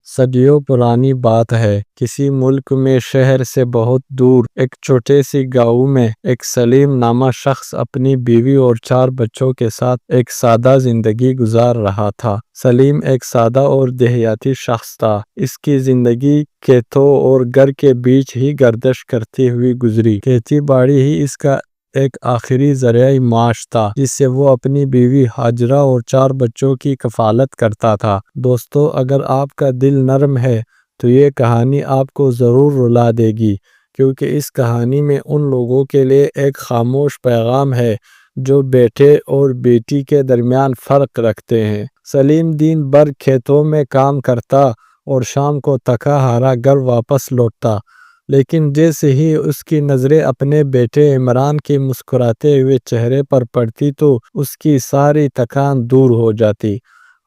صدیوں پرانی بات ہے۔ کسی ملک میں شہر سے بہت دور ایک چھوٹے سی گاؤں میں ایک سلیم نامہ شخص اپنی بیوی اور 4 بچوں کے ساتھ ایک سادہ زندگی گزار رہا تھا۔ سلیم ایک سادہ اور دیہاتی شخص تھا۔ اس کی زندگی کھیتوں اور گھر کے بیچ ہی گردش کرتی ہوئی گزری۔ کھیتی باڑی ہی اس کا ایک آخری ذریعہ معاش تھا جس سے وہ اپنی بیوی ہاجرہ اور 4 بچوں کی کفالت کرتا تھا۔ دوستو، اگر آپ کا دل نرم ہے تو یہ کہانی آپ کو ضرور رلا دے گی، کیونکہ اس کہانی میں ان لوگوں کے لیے ایک خاموش پیغام ہے جو بیٹے اور بیٹی کے درمیان فرق رکھتے ہیں۔ سلیم دن بھر کھیتوں میں کام کرتا اور شام کو تھکا ہارا گھر واپس لوٹتا، لیکن جیسے ہی اس کی نظریں اپنے بیٹے عمران کے مسکراتے ہوئے چہرے پر پڑتی تو اس کی ساری تھکان دور ہو جاتی۔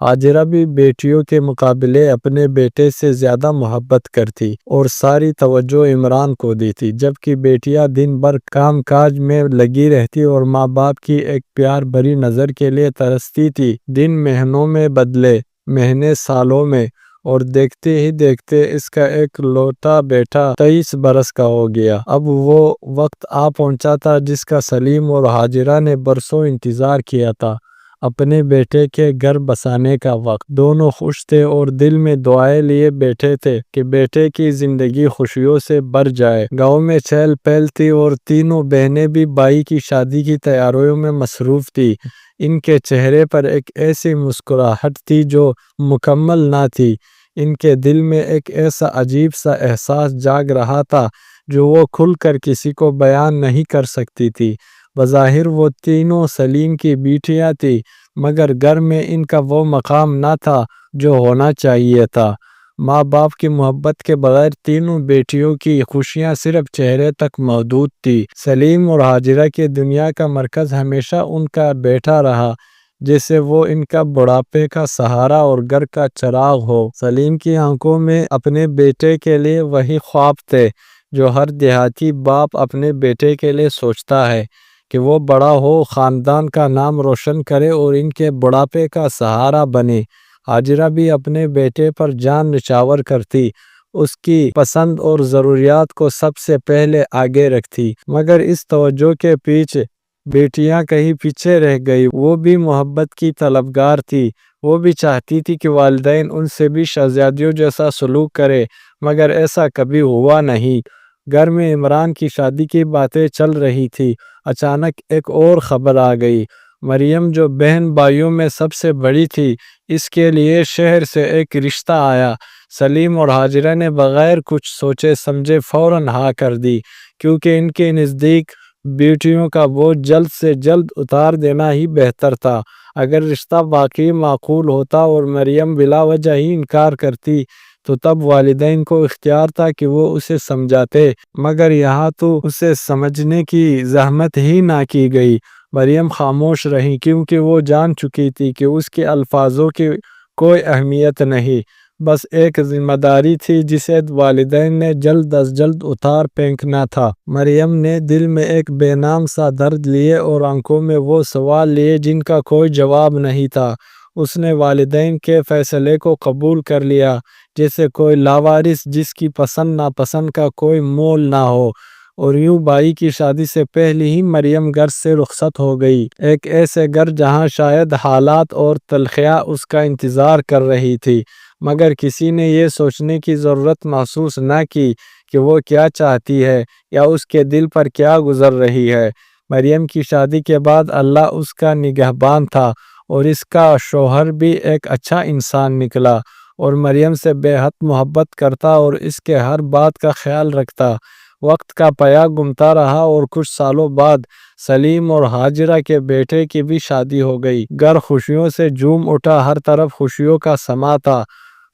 ہاجرہ بھی بیٹیوں کے مقابلے اپنے بیٹے سے زیادہ محبت کرتی اور ساری توجہ عمران کو دیتی، جبکہ بیٹیاں دن بھر کام کاج میں لگی رہتی اور ماں باپ کی ایک پیار بھری نظر کے لیے ترستی تھی۔ دن مہینوں میں بدلے، مہینے سالوں میں، اور دیکھتے ہی دیکھتے اس کا ایک لوٹا بیٹا 23 برس کا ہو گیا۔ اب وہ وقت آ پہنچا تھا جس کا سلیم اور ہاجرہ نے برسوں انتظار کیا تھا، اپنے بیٹے کے گھر بسانے کا وقت۔ دونوں خوش تھے اور دل میں دعائیں لیے بیٹھے تھے کہ بیٹے کی زندگی خوشیوں سے بھر جائے۔ گاؤں میں چہل پہل تھی اور تینوں بہنیں بھی بھائی کی شادی کی تیاریوں میں مصروف تھی۔ ان کے چہرے پر ایک ایسی مسکراہٹ تھی جو مکمل نہ تھی۔ ان کے دل میں ایک ایسا عجیب سا احساس جاگ رہا تھا جو وہ کھل کر کسی کو بیان نہیں کر سکتی تھی۔ بظاہر وہ تینوں سلیم کی بیٹیاں تھیں، مگر گھر میں ان کا وہ مقام نہ تھا جو ہونا چاہیے تھا۔ ماں باپ کی محبت کے بغیر تینوں بیٹیوں کی خوشیاں صرف چہرے تک محدود تھی۔ سلیم اور ہاجرہ کی دنیا کا مرکز ہمیشہ ان کا بیٹا رہا، جیسے وہ ان کا بڑھاپے کا سہارا اور گھر کا چراغ ہو۔ سلیم کی آنکھوں میں اپنے بیٹے کے لیے وہی خواب تھے جو ہر دیہاتی باپ اپنے بیٹے کے لیے سوچتا ہے کہ وہ بڑا ہو، خاندان کا نام روشن کرے اور ان کے بڑھاپے کا سہارا بنے۔ ہاجرہ بھی اپنے بیٹے پر جان نچھاور کرتی، اس کی پسند اور ضروریات کو سب سے پہلے آگے رکھتی، مگر اس توجہ کے پیچھے بیٹیاں کہیں پیچھے رہ گئی۔ وہ بھی محبت کی طلبگار تھی، وہ بھی چاہتی تھی کہ والدین ان سے بھی شہزادیوں جیسا سلوک کرے، مگر ایسا کبھی ہوا نہیں۔ گھر میں عمران کی شادی کی باتیں چل رہی تھی، اچانک ایک اور خبر آ گئی۔ مریم جو بہن بھائیوں میں سب سے بڑی تھی، اس کے لیے شہر سے ایک رشتہ آیا۔ سلیم اور ہاجرہ نے بغیر کچھ سوچے سمجھے فوراً ہاں کر دی، کیونکہ ان کے نزدیک بیٹیوں کا بوجھ جلد سے جلد اتار دینا ہی بہتر تھا۔ اگر رشتہ واقعی معقول ہوتا اور مریم بلا وجہ ہی انکار کرتی تو تب والدین کو اختیار تھا کہ وہ اسے سمجھاتے، مگر یہاں تو اسے سمجھنے کی زحمت ہی نہ کی گئی۔ مریم خاموش رہی، کیونکہ وہ جان چکی تھی کہ اس کے الفاظوں کی کوئی اہمیت نہیں، بس ایک ذمہ داری تھی جسے والدین نے جلد از جلد اتار پھینکنا تھا۔ مریم نے دل میں ایک بے نام سا درد لیے اور آنکھوں میں وہ سوال لیے جن کا کوئی جواب نہیں تھا۔ اس نے والدین کے فیصلے کو قبول کر لیا، جیسے کوئی لاوارث جس کی پسند ناپسند کا کوئی مول نہ ہو، اور یوں بھائی کی شادی سے پہلے ہی مریم گھر سے رخصت ہو گئی، ایک ایسے گھر جہاں شاید حالات اور تلخیاں اس کا انتظار کر رہی تھی، مگر کسی نے یہ سوچنے کی ضرورت محسوس نہ کی کہ وہ کیا چاہتی ہے یا اس کے دل پر کیا گزر رہی ہے۔ مریم کی شادی کے بعد اللہ اس کا نگہبان تھا اور اس کا شوہر بھی ایک اچھا انسان نکلا، اور مریم سے بے حد محبت کرتا اور اس کے ہر بات کا خیال رکھتا۔ وقت کا پیا گھومتا رہا اور کچھ سالوں بعد سلیم اور ہاجرہ کے بیٹے کی بھی شادی ہو گئی۔ گھر خوشیوں سے جھوم اٹھا، ہر طرف خوشیوں کا سما تھا۔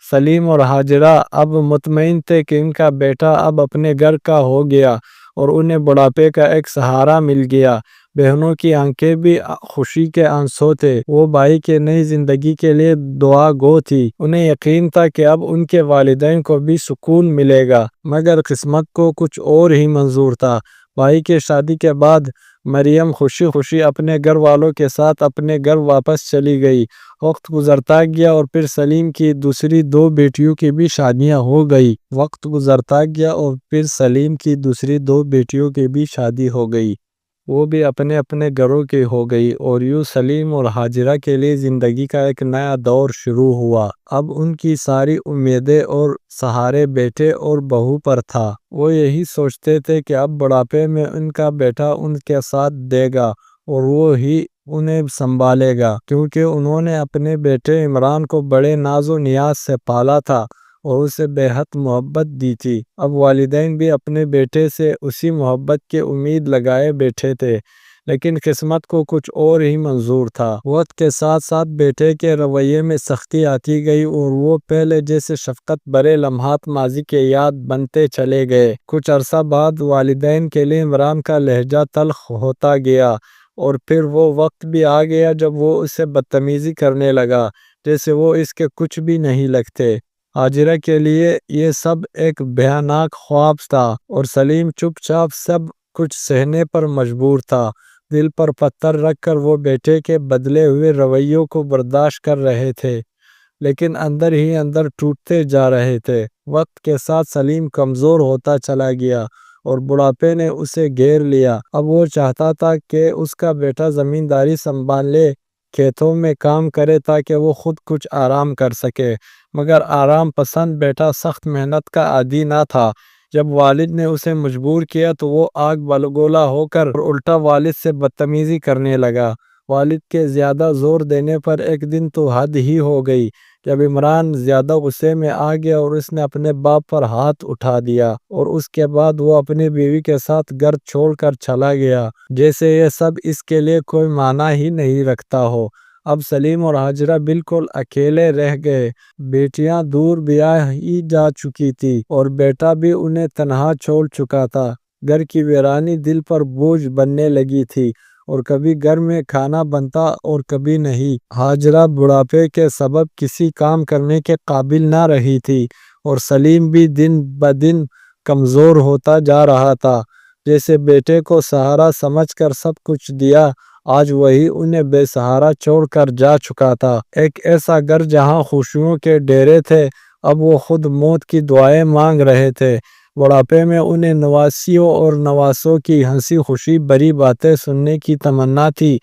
سلیم اور ہاجرہ اب مطمئن تھے کہ ان کا بیٹا اب اپنے گھر کا ہو گیا اور انہیں بڑھاپے کا ایک سہارا مل گیا۔ بہنوں کی آنکھیں بھی خوشی کے آنسو تھے، وہ بھائی کے نئی زندگی کے لیے دعا گو تھی۔ انہیں یقین تھا کہ اب ان کے والدین کو بھی سکون ملے گا، مگر قسمت کو کچھ اور ہی منظور تھا۔ بھائی کے شادی کے بعد مریم خوشی خوشی اپنے گھر والوں کے ساتھ اپنے گھر واپس چلی گئی۔ وقت گزرتا گیا اور پھر سلیم کی دوسری 2 بیٹیوں کی بھی شادیاں ہو گئی۔ وقت گزرتا گیا اور پھر سلیم کی دوسری 2 بیٹیوں کی بھی شادی ہو گئی۔ وہ بھی اپنے اپنے گھروں کی ہو گئی اور یوں سلیم اور ہاجرہ کے لیے زندگی کا ایک نیا دور شروع ہوا۔ اب ان کی ساری امیدیں اور سہارے بیٹے اور بہو پر تھا۔ وہ یہی سوچتے تھے کہ اب بڑھاپے میں ان کا بیٹا ان کے ساتھ دے گا اور وہ ہی انہیں سنبھالے گا، کیونکہ انہوں نے اپنے بیٹے عمران کو بڑے ناز و نیاز سے پالا تھا اور اسے بے حد محبت دی تھی۔ اب والدین بھی اپنے بیٹے سے اسی محبت کی امید لگائے بیٹھے تھے، لیکن قسمت کو کچھ اور ہی منظور تھا۔ وقت کے ساتھ ساتھ بیٹے کے رویے میں سختی آتی گئی اور وہ پہلے جیسے شفقت بھرے لمحات ماضی کے یاد بنتے چلے گئے۔ کچھ عرصہ بعد والدین کے لیے عمران کا لہجہ تلخ ہوتا گیا اور پھر وہ وقت بھی آ گیا جب وہ اسے بدتمیزی کرنے لگا، جیسے وہ اس کے کچھ بھی نہیں لگتے۔ ہاجرہ کے لیے یہ سب ایک بھیانک خواب تھا اور سلیم چپ چاپ سب کچھ سہنے پر مجبور تھا۔ دل پر پتھر رکھ کر وہ بیٹے کے بدلے ہوئے رویوں کو برداشت کر رہے تھے، لیکن اندر ہی اندر ٹوٹتے جا رہے تھے۔ وقت کے ساتھ سلیم کمزور ہوتا چلا گیا اور بڑھاپے نے اسے گھیر لیا۔ اب وہ چاہتا تھا کہ اس کا بیٹا زمینداری سنبھالے، کھیتوں میں کام کرے تاکہ وہ خود کچھ آرام کر سکے، مگر آرام پسند بیٹا سخت محنت کا عادی نہ تھا۔ جب والد نے اسے مجبور کیا تو وہ آگ بگولا ہو کر الٹا والد سے بدتمیزی کرنے لگا۔ والد کے زیادہ زور دینے پر ایک دن تو حد ہی ہو گئی جب عمران زیادہ غصے میں آ گیا اور اس نے اپنے باپ پر ہاتھ اٹھا دیا اور اس کے بعد وہ اپنی بیوی کے ساتھ گھر چھوڑ کر چلا گیا، جیسے یہ سب اس کے لیے کوئی معنی ہی نہیں رکھتا ہو۔ اب سلیم اور ہاجرہ بالکل اکیلے رہ گئے۔ بیٹیاں دور بیاہی جا چکی تھی اور بیٹا بھی انہیں تنہا چھوڑ چکا تھا۔ گھر کی ویرانی دل پر بوجھ بننے لگی تھی اور کبھی گھر میں کھانا بنتا اور کبھی نہیں۔ ہاجرہ بڑھاپے کے سبب کسی کام کرنے کے قابل نہ رہی تھی اور سلیم بھی دن بدن کمزور ہوتا جا رہا تھا۔ جیسے بیٹے کو سہارا سمجھ کر سب کچھ دیا، آج وہی انہیں بے سہارا چھوڑ کر جا چکا تھا۔ ایک ایسا گھر جہاں خوشیوں کے ڈیرے تھے، اب وہ خود موت کی دعائیں مانگ رہے تھے۔ بڑھاپے میں انہیں نواسیوں اور نواسوں کی ہنسی خوشی بھری باتیں سننے کی تمنا تھی،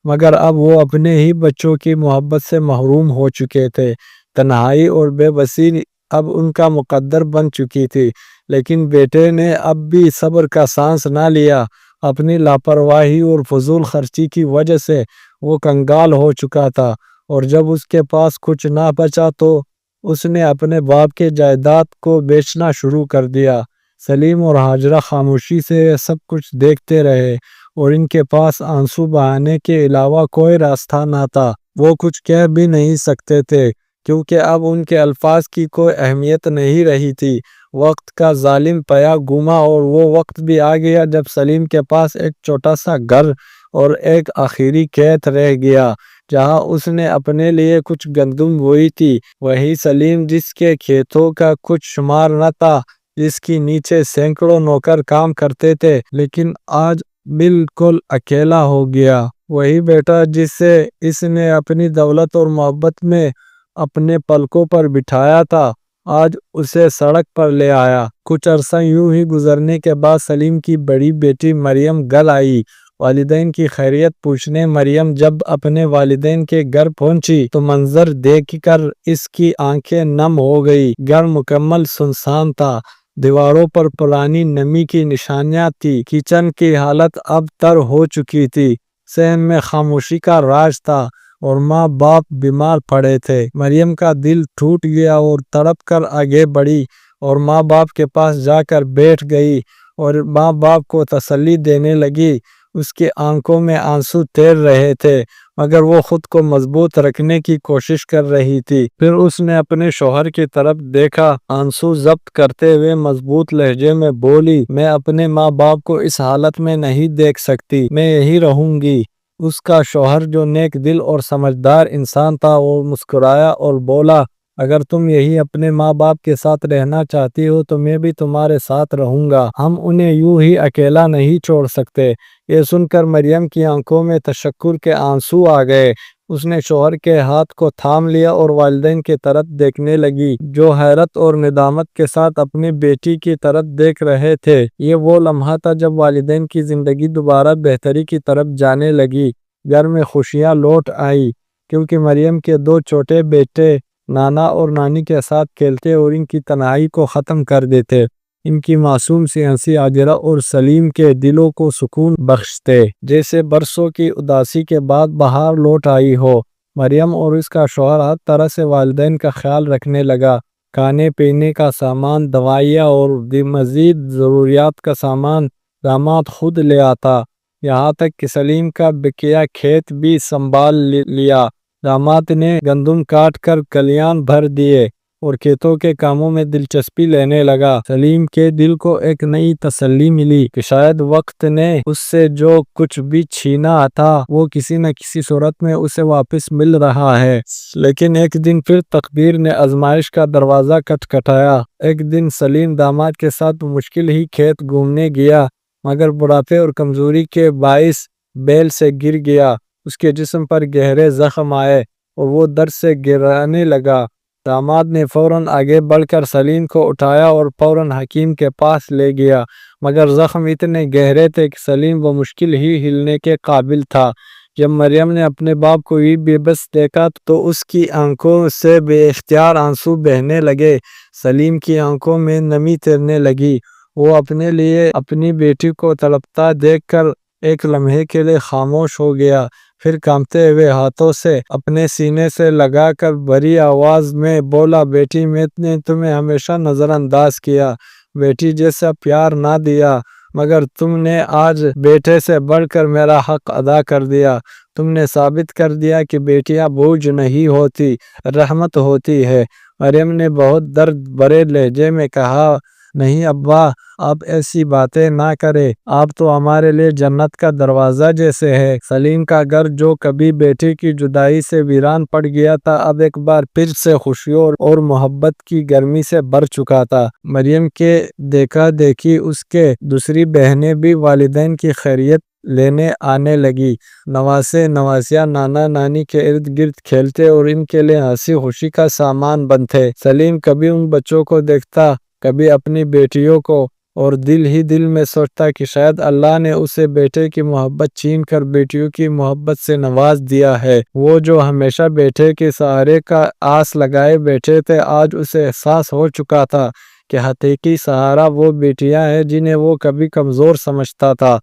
مگر اب وہ اپنے ہی بچوں کی محبت سے محروم ہو چکے تھے۔ تنہائی اور بے بسی اب ان کا مقدر بن چکی تھی، لیکن بیٹے نے اب بھی صبر کا سانس نہ لیا۔ اپنی لاپرواہی اور فضول خرچی کی وجہ سے وہ کنگال ہو چکا تھا اور جب اس کے پاس کچھ نہ بچا تو اس نے اپنے باپ کے جائیداد کو بیچنا شروع کر دیا۔ سلیم اور ہاجرہ خاموشی سے یہ سب کچھ دیکھتے رہے اور ان کے پاس آنسو بہانے کے علاوہ کوئی راستہ نہ تھا۔ وہ کچھ کہہ بھی نہیں سکتے تھے کیونکہ اب ان کے الفاظ کی کوئی اہمیت نہیں رہی تھی۔ وقت کا ظالم پیا گھما اور وہ وقت بھی آ گیا جب سلیم کے پاس ایک چھوٹا سا گھر اور ایک آخری کھیت رہ گیا جہاں اس نے اپنے لیے کچھ گندم بوئی تھی۔ وہی سلیم جس کے کھیتوں کا کچھ شمار نہ تھا، جس کی نیچے سینکڑوں نوکر کام کرتے تھے، لیکن آج بالکل اکیلا ہو گیا۔ وہی بیٹا جس سے اس نے اپنی دولت اور محبت میں اپنے پلکوں پر بٹھایا تھا، آج اسے سڑک پر لے آیا۔ کچھ عرصہ یوں ہی گزرنے کے بعد سلیم کی بڑی بیٹی مریم گھر آئی۔ والدین کی خیریت پوچھنے مریم جب اپنے والدین کے گھر پہنچی تو منظر دیکھ کر اس کی آنکھیں نم ہو گئی۔ گھر مکمل سنسان تھا، دیواروں پر پرانی نمی کی نشانیاں تھی، کچن کی حالت اب تر ہو چکی تھی، صحن میں خاموشی کا راج تھا اور ماں باپ بیمار پڑے تھے۔ مریم کا دل ٹوٹ گیا اور تڑپ کر آگے بڑھی اور ماں باپ کے پاس جا کر بیٹھ گئی اور ماں باپ کو تسلی دینے لگی۔ اس کی آنکھوں میں آنسو تیر رہے تھے مگر وہ خود کو مضبوط رکھنے کی کوشش کر رہی تھی۔ پھر اس نے اپنے شوہر کی طرف دیکھا، آنسو ضبط کرتے ہوئے مضبوط لہجے میں بولی، میں اپنے ماں باپ کو اس حالت میں نہیں دیکھ سکتی، میں یہی رہوں گی۔ اس کا شوہر جو نیک دل اور سمجھدار انسان تھا وہ مسکرایا اور بولا، اگر تم یہی اپنے ماں باپ کے ساتھ رہنا چاہتی ہو تو میں بھی تمہارے ساتھ رہوں گا، ہم انہیں یوں ہی اکیلا نہیں چھوڑ سکتے۔ یہ سن کر مریم کی آنکھوں میں تشکر کے آنسو آ گئے۔ اس نے شوہر کے ہاتھ کو تھام لیا اور والدین کی طرف دیکھنے لگی، جو حیرت اور ندامت کے ساتھ اپنی بیٹی کی طرف دیکھ رہے تھے۔ یہ وہ لمحہ تھا جب والدین کی زندگی دوبارہ بہتری کی طرف جانے لگی۔ گھر میں خوشیاں لوٹ آئی، کیونکہ مریم کے دو چھوٹے بیٹے نانا اور نانی کے ساتھ کھیلتے اور ان کی تنہائی کو ختم کر دیتے۔ ان کی معصوم سی ہنسی ہاجرہ اور سلیم کے دلوں کو سکون بخشتے، جیسے برسوں کی اداسی کے بعد بہار لوٹ آئی ہو۔ مریم اور اس کا شوہر ہر طرح سے والدین کا خیال رکھنے لگا۔ کھانے پینے کا سامان، دوائیاں اور مزید ضروریات کا سامان داماد خود لے آتا، یہاں تک کہ سلیم کا بقیہ کھیت بھی سنبھال لیا۔ داماد نے گندم کاٹ کر کلیان بھر دیے اور کھیتوں کے کاموں میں دلچسپی لینے لگا۔ سلیم کے دل کو ایک نئی تسلی ملی کہ شاید وقت نے اس سے جو کچھ بھی چھینا تھا وہ کسی نہ کسی صورت میں اسے واپس مل رہا ہے۔ لیکن ایک دن پھر تقدیر نے آزمائش کا دروازہ کھٹکھٹایا۔ ایک دن سلیم داماد کے ساتھ مشکل ہی کھیت گھومنے گیا، مگر بڑھاپے اور کمزوری کے باعث بیل سے گر گیا۔ اس کے جسم پر گہرے زخم آئے اور وہ درد سے گرانے لگا۔ داماد نے فوراً آگے بڑھ کر سلیم کو اٹھایا اور فوراً حکیم کے پاس لے گیا، مگر زخم اتنے گہرے تھے کہ سلیم بمشکل ہی ہلنے کے قابل تھا۔ جب مریم نے اپنے باپ کو یہ بے بس دیکھا تو اس کی آنکھوں سے بے اختیار آنسو بہنے لگے۔ سلیم کی آنکھوں میں نمی تیرنے لگی۔ وہ اپنے لیے اپنی بیٹی کو تڑپتا دیکھ کر ایک لمحے کے لیے خاموش ہو گیا، پھر کانپتے ہوئے ہاتھوں سے اپنے سینے سے لگا کر بھری آواز میں بولا، بیٹی میں نے تمہیں ہمیشہ نظر انداز کیا، بیٹی جیسا پیار نہ دیا، مگر تم نے آج بیٹے سے بڑھ کر میرا حق ادا کر دیا۔ تم نے ثابت کر دیا کہ بیٹیاں بوجھ نہیں ہوتی، رحمت ہوتی ہے۔ مریم نے بہت درد بھرے لہجے میں کہا، نہیں ابا، آپ ایسی باتیں نہ کریں، آپ تو ہمارے لیے جنت کا دروازہ جیسے ہیں۔ سلیم کا گھر جو کبھی بیٹی کی جدائی سے ویران پڑ گیا تھا، اب ایک بار پھر سے خوشیوں اور محبت کی گرمی سے بھر چکا تھا۔ مریم کے دیکھا دیکھی اس کے دوسری بہنیں بھی والدین کی خیریت لینے آنے لگی۔ نواسے نواسیاں نانا نانی کے ارد گرد کھیلتے اور ان کے لیے ہنسی خوشی کا سامان بنتے۔ سلیم کبھی ان بچوں کو دیکھتا، کبھی اپنی بیٹیوں کو، اور دل ہی دل میں سوچتا کہ شاید اللہ نے اسے بیٹے کی محبت چھین کر بیٹیوں کی محبت سے نواز دیا ہے۔ وہ جو ہمیشہ بیٹے کے سہارے کا آس لگائے بیٹھے تھے، آج اسے احساس ہو چکا تھا کہ حقیقی سہارا وہ بیٹیاں ہیں جنہیں وہ کبھی کمزور سمجھتا تھا۔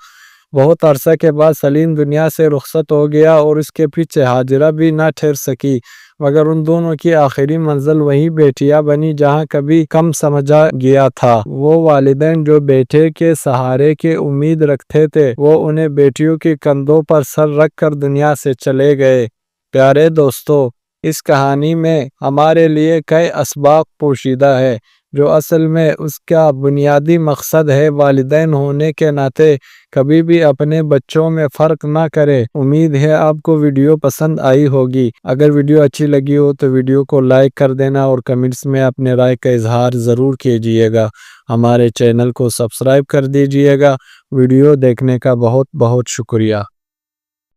بہت عرصہ کے بعد سلیم دنیا سے رخصت ہو گیا اور اس کے پیچھے ہاجرہ بھی نہ ٹھہر سکی، مگر ان دونوں کی آخری منزل وہی بیٹیاں بنی جہاں کبھی کم سمجھا گیا تھا۔ وہ والدین جو بیٹے کے سہارے کی امید رکھتے تھے، وہ انہیں بیٹیوں کے کندھوں پر سر رکھ کر دنیا سے چلے گئے۔ پیارے دوستو، اس کہانی میں ہمارے لیے کئی اسباق پوشیدہ ہے، جو اصل میں اس کا بنیادی مقصد ہے۔ والدین ہونے کے ناطے کبھی بھی اپنے بچوں میں فرق نہ کریں۔ امید ہے آپ کو ویڈیو پسند آئی ہوگی۔ اگر ویڈیو اچھی لگی ہو تو ویڈیو کو لائک کر دینا اور کمنٹس میں اپنے رائے کا اظہار ضرور کیجیے گا۔ ہمارے چینل کو سبسکرائب کر دیجیے گا۔ ویڈیو دیکھنے کا بہت بہت شکریہ۔